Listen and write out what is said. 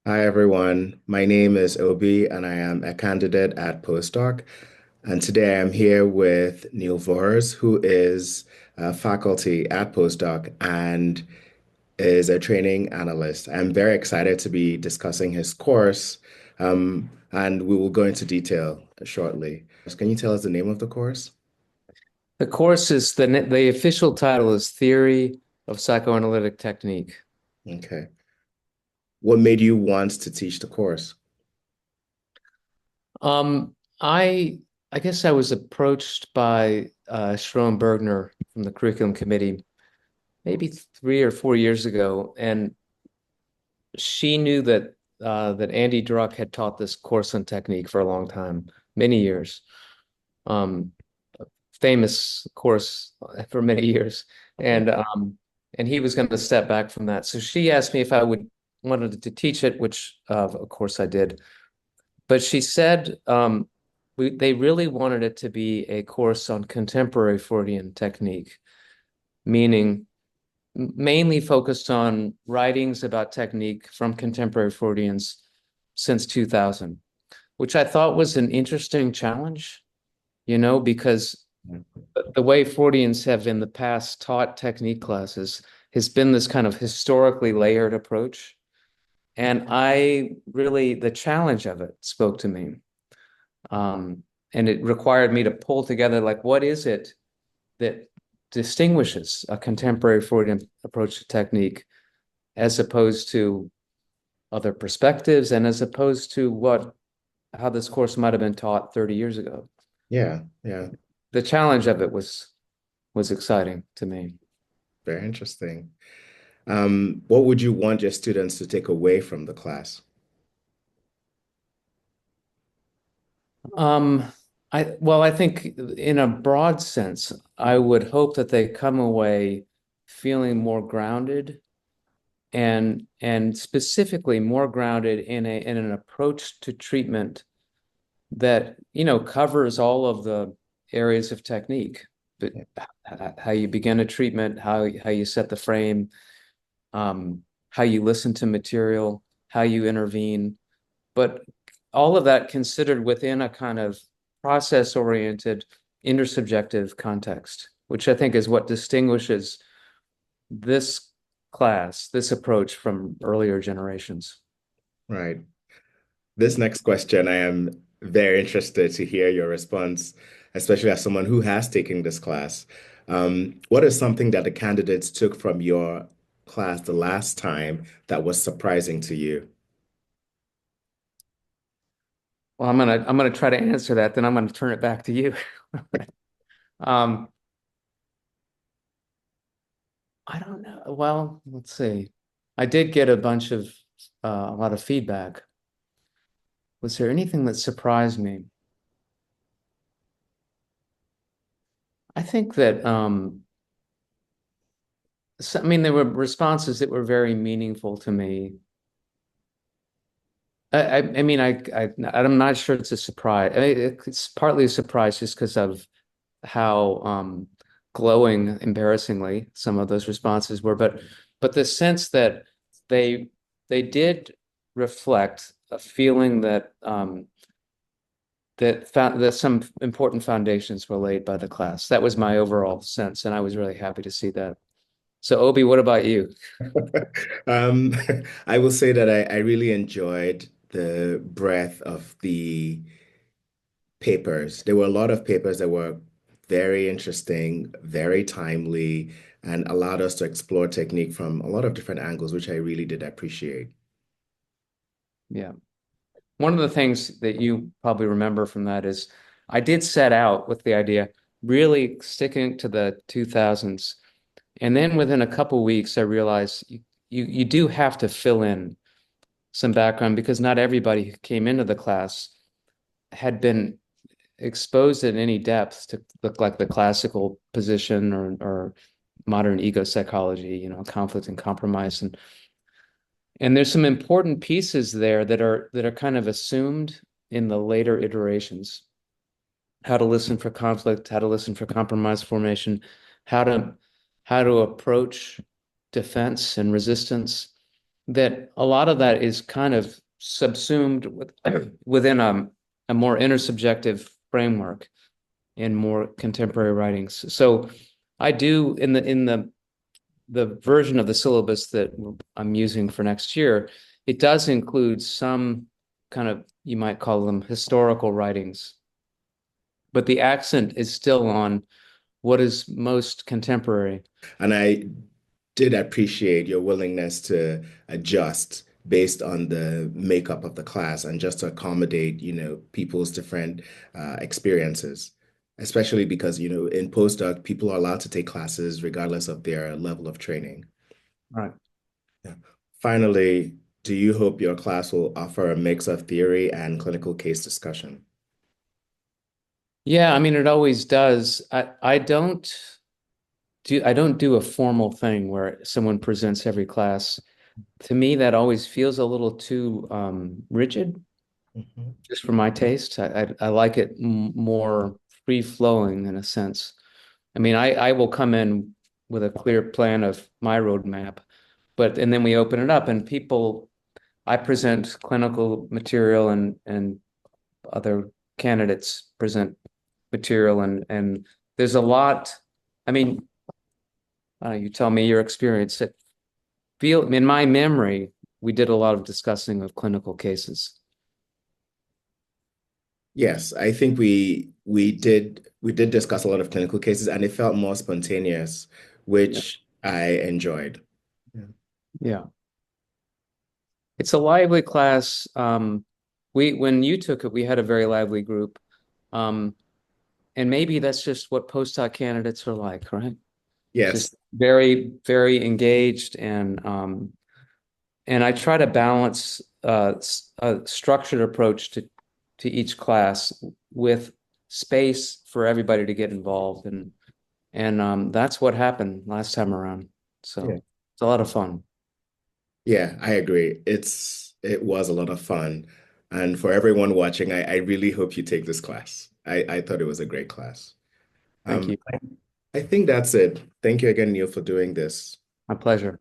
Hi, everyone. My name is Obi, and I am a candidate at postdoc. And today I am here with Neil Vorus, who is a faculty at postdoc and is a training analyst. I'm very excited to be discussing his course, and we will go into detail shortly. Can you tell us the name of the course? The course is the official title is Theory of Psychoanalytic Technique. Okay. What made you want to teach the course? Um, I I guess I was approached by Schroen Bergner from the curriculum committee maybe 3 or 4 years ago, and she knew that Andy Druck had taught this course on technique for a long time, many years. Um, Famous course for many years, Yeah. and he was going to step back from that. So she asked me if I would wanted to teach it, which of course I did. But she said they really wanted it to be a course on contemporary Freudian technique, meaning mainly focused on writings about technique from contemporary Freudians since 2000, which I thought was an interesting challenge, because the way Freudians have in the past taught technique classes has been this kind of historically layered approach. And the challenge of it spoke to me. And it required me to pull together, like, what is it that distinguishes a contemporary Freudian approach to technique as opposed to other perspectives and as opposed to how this course might have been taught 30 years ago. Yeah, yeah. The challenge of it was exciting to me. Very interesting. What would you want your students to take away from the class? Um, I think in a broad sense, I would hope that they come away feeling more grounded and specifically more grounded in an approach to treatment that, covers all of the areas of technique, but how you begin a treatment, how you set the frame, how you listen to material, how you intervene, but all of that considered within a kind of process-oriented, intersubjective context, which I think is what distinguishes this this approach from earlier generations. Right. This next question, I am very interested to hear your response, especially as someone who has taken this class. What is something that the candidates took from your class the last time that was surprising to you? Well, I'm gonna try to answer that, then I'm gonna turn it back to you. Um, I don't know. Well, let's see. I did get a lot of feedback. Was there anything that surprised me? I think that I mean, there were responses that were very meaningful to me. I mean, I'm not sure it's a surprise. It's partly a surprise just because of how glowing, embarrassingly, some of those responses were. But the sense that they they did reflect a feeling that some important foundations were laid by the class. That was my overall sense, and I was really happy to see that. So, Obi, what about you? Um, I will say that I really enjoyed the breadth of the papers. There were a lot of papers that were very interesting, very timely, and allowed us to explore technique from a lot of different angles, which I really did appreciate. Yeah. One of the things that you probably remember from that is I did set out with the idea really sticking to the 2000s. And then within a couple weeks, I realized you do have to fill in some background because not everybody who came into the class had been exposed in any depth to look like the classical position or modern ego psychology, conflict and compromise. And there's some important pieces there that are kind of assumed in the later iterations. How to listen for conflict, how to listen for compromise formation, how to how to approach defense and resistance. that a lot of that is kind of subsumed within a more intersubjective framework in more contemporary writings. So I do in the version of the syllabus that I'm using for next year, it does include some kind of, you might call them historical writings, but the accent is still on what is most contemporary. And I did appreciate your willingness to adjust based on the makeup of the class and just to accommodate, people's different experiences. Especially because, in postdoc, people are allowed to take classes regardless of their level of training. Right. Yeah. Finally, do you hope your class will offer a mix of theory and clinical case discussion? Yeah, I mean, it always does. I don't do a formal thing where someone presents every class. To me, that always feels a little too rigid, Mhm. just for my taste. I like it more free flowing in a sense. I mean, I will come in with a clear plan of my roadmap, but and then we open it up and I present clinical material and other candidates present material and there's a lot. I mean, you tell me your experience. In my memory, we did a lot of discussing of clinical cases. Yes, I think we did discuss a lot of clinical cases and it felt more spontaneous, Yeah. which I enjoyed. Yeah. Yeah. It's a lively class. When you took it, we had a very lively group. Um, and maybe that's just what postdoc candidates are like, right? Yes. Just very, very engaged and I try to balance a structured approach to each class with space for everybody to get involved and that's what happened last time around. Yeah. So it's a lot of fun. Yeah, I agree. It was a lot of fun. And for everyone watching, I really hope you take this class. I thought it was a great class. Thank you. I think that's it. Thank you again, Neil, for doing this. My pleasure.